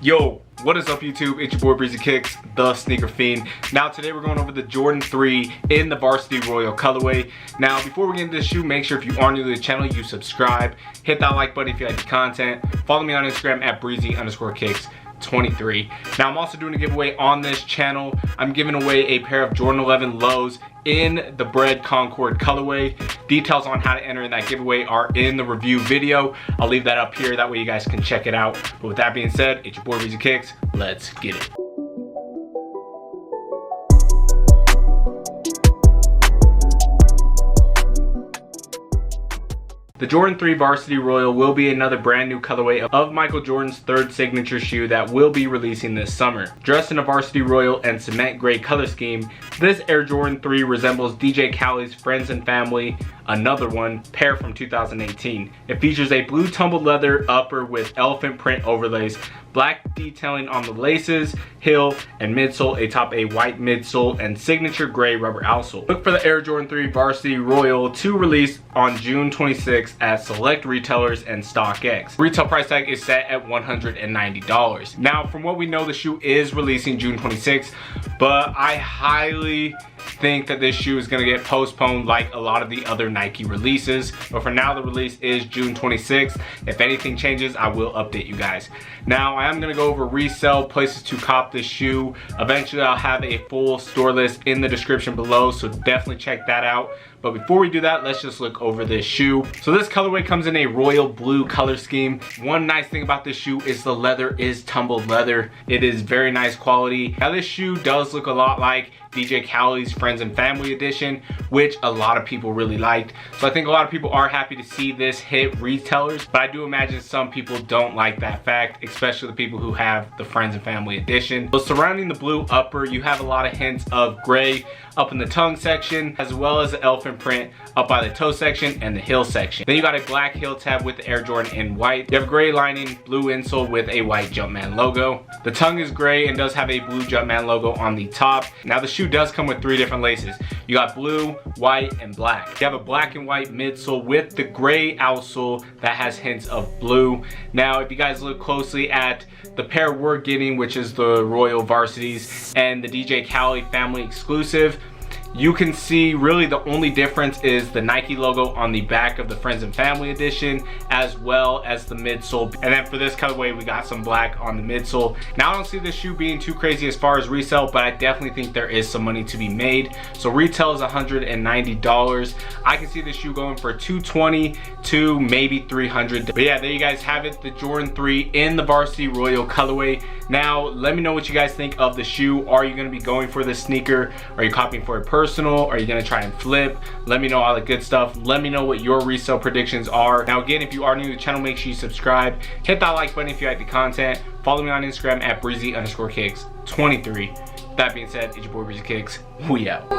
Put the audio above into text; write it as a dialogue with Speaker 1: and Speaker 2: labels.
Speaker 1: Yo, what is up YouTube? It's your boy Breezy Kicks, the Sneaker Fiend. Now today we're going over the Jordan 3 in the Varsity Royal colorway. Now before we get into this shoe, make sure if you are new to the channel, you subscribe. Hit that like button if you like the content. Follow me on Instagram at Breezy_Kicks23. Now I'm also doing a giveaway on this channel. I'm giving away a pair of Jordan 11 lows in the Bread Concord colorway. Details on how to enter in that giveaway are in the review video. I'll leave that up here, that way you guys can check it out. But with that being said, it's your boy Breezy Kicks. Let's get it. The Jordan 3 Varsity Royal will be another brand new colorway of Michael Jordan's third signature shoe that will be releasing this summer. Dressed in a Varsity Royal and cement gray color scheme, this Air Jordan 3 resembles DJ KHALED's Friends and Family, another one, pair from 2018. It features a blue tumbled leather upper with elephant print overlays, black detailing on the laces, heel, and midsole atop a white midsole and signature gray rubber outsole. Look for the Air Jordan 3 Varsity Royal to release on June 26th at select retailers and StockX. Retail price tag is set at $190. Now, from what we know, the shoe is releasing June 26th, but I highly think that this shoe is going to get postponed like a lot of the other Nike releases. But for now, the release is June 26th. If anything changes, I will update you guys. Now, I am going to go over resale, places to cop this shoe. Eventually, I'll have a full store list in the description below, so definitely check that out. But before we do that, let's just look over this shoe. So this colorway comes in a royal blue color scheme. One nice thing about this shoe is the leather is tumbled leather. It is very nice quality. Now this shoe does look a lot like DJ KHALED's Friends and Family edition, which a lot of people really liked. So I think a lot of people are happy to see this hit retailers, but I do imagine some people don't like that fact, especially the people who have the Friends and Family edition. So surrounding the blue upper, you have a lot of hints of gray up in the tongue section, as well as the elephant print up by the toe section and the heel section. Then you got a black heel tab with the Air Jordan in white. You have gray lining, blue insole with a white Jumpman logo. The tongue is gray and does have a blue Jumpman logo on the top. Now the shoe does come with 3 different laces. You got blue, white, and black. You have a black and white midsole with the gray outsole that has hints of blue. Now if you guys look closely at the pair we're getting, which is the Royal Varsities and the DJ KHALED family exclusive, you can see really the only difference is the Nike logo on the back of the Friends and Family edition, as well as the midsole. And then for this colorway, we got some black on the midsole. Now I don't see this shoe being too crazy as far as resale, but I definitely think there is some money to be made. So retail is $190. I can see this shoe going for $220 to maybe $300. But yeah, there you guys have it, the Jordan 3 in the Varsity Royal colorway. Now let me know what you guys think of the shoe. Are you going to be going for this sneaker? Are you copying for a personal? Are you gonna try and flip? Let me know all the good stuff. Let me know what your resale predictions are. Now again, if you are new to the channel, make sure you subscribe. Hit that like button if you like the content. Follow me on Instagram at Breezy_Kicks23. That being said, it's your boy Breezy Kicks. We out.